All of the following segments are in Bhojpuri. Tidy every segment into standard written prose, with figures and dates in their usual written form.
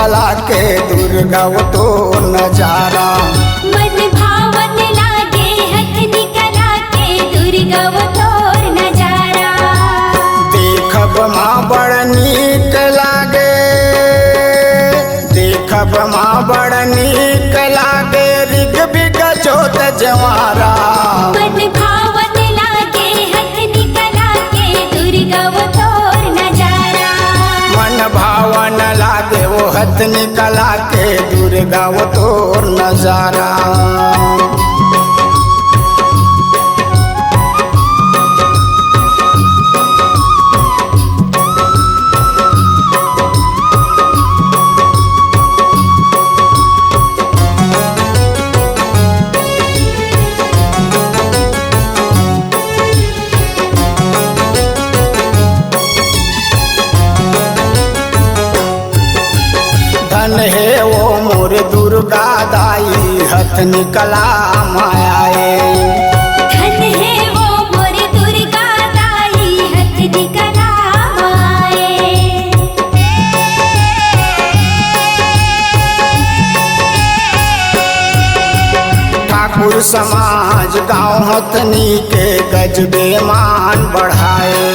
कला के दुर्गा वो तो नजारा। मन भावन लागे हथनी कला के दुर्गा वो तोर नजारा। देखब माँ बड़ नीक लागे, देखब माँ बड़ नीक लागे ऋग बिग जोत जवारा। मन भावन लागे हथनी कला के दुर्गा वो तोर नजारा। मन भावन लागे वो हथनी कला के दुर्गा वो तोर नजारा। धन है वो मोर दुर्गा दाई हथनी कला मायाए। धन है वो मोर दुर्गा दाई हथनी कला माए। ठाकुर समाज गाँव हथनी के गजबे मान बढ़ाए।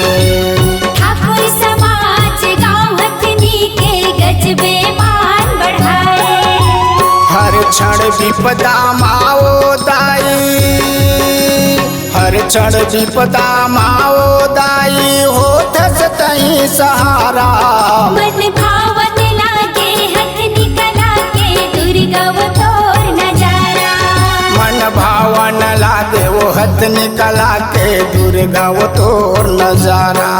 ठाकुर समाज गाँव हथनी के गजबे मान बढ़ाए। हर क्षण विपदा माओ दाई, हर क्षण विपदा माओ दाई होत सतही सहारा। मन भावन लागे हथनी कला के दुर्गा वो तोर नजारा। मन भावन लागे वो हथनी कला के दुर्गा वो तोर नजारा।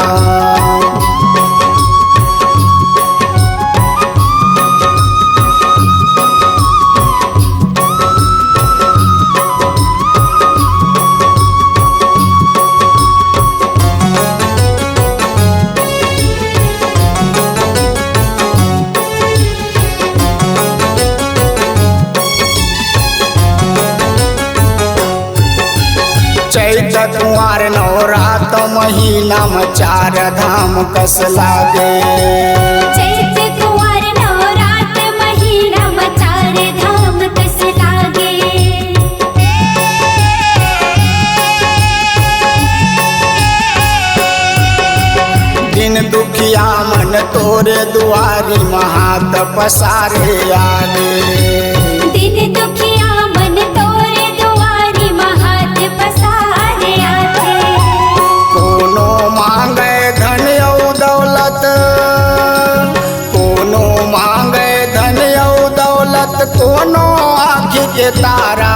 चैत कुंवर नवरात महीना में चार धाम कस लागे। चैत कुंवर नवरात महीना में चार धाम कस लागे। दिन दुखिया मन तोरे दुआरी महात पसारे आगे। दिन दुखिया मन तोरे दुआरी महात पसारे आगे। कोनो मांगे धन औ दौलत, कोनो मांगे धन औ दौलत, कोनो आँखी के तारा।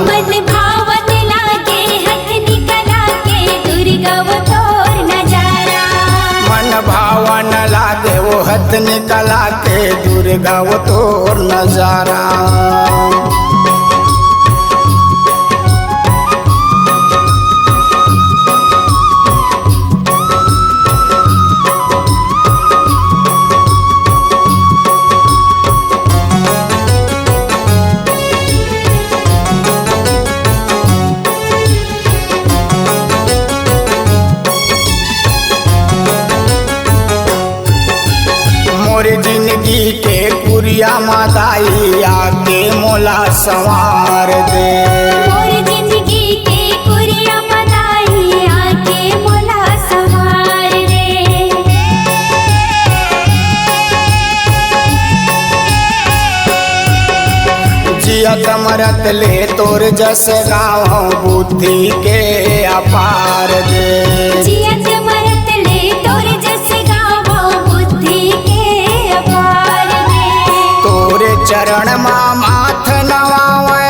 मन भावन लागे हथनी कला के दुर्गा वो तोर नजारा। मन भावन लागे वो हथनी कला के दुर्गा वो तोर नजारा। मोर जिंदगी के कुरिया माताई आके मोला संवार दे। मोर जिंदगी के कुरिया मदाई आके मोला संवार दे। जियत मरत ले तोर जस गाँव बुद्धि के अपार दे। जियत मरत ले तोर जस गावो बुद्धि के अपार दे। तोरे चरण माँ माथ नवावे,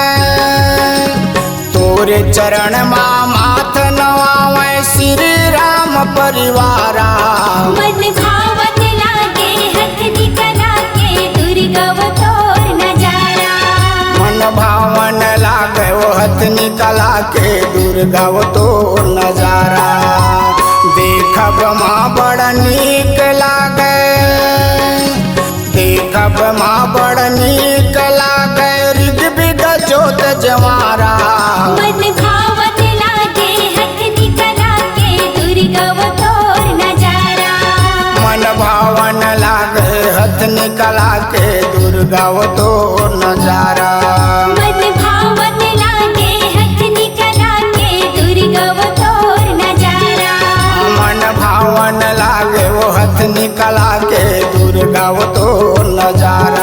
तोरे चरण माँ माथ नवावे श्री राम परिवारा। मन भावन लागे हथनी कला के दुर्गा वो तोर नजारा। मन भावन लागे वो हथनी कला के दुर्गा वो तोर नजारा। देखब माँ बड़ नीक लागे, देखब माँ बड़ नीक लागे ऋग बिग जोत जवारा। मन भावन लागे हथनी कला के दुर्गा वो तोर नजारा। मन भावन लागे हथनी कला के दुर्गा वो तो नजारा। मन भावन लागे हथनी कला के दुर्गा वो तोर नजारा। मन भावन लागे वो हथनी कला के दुर्गा वो तो नजारा।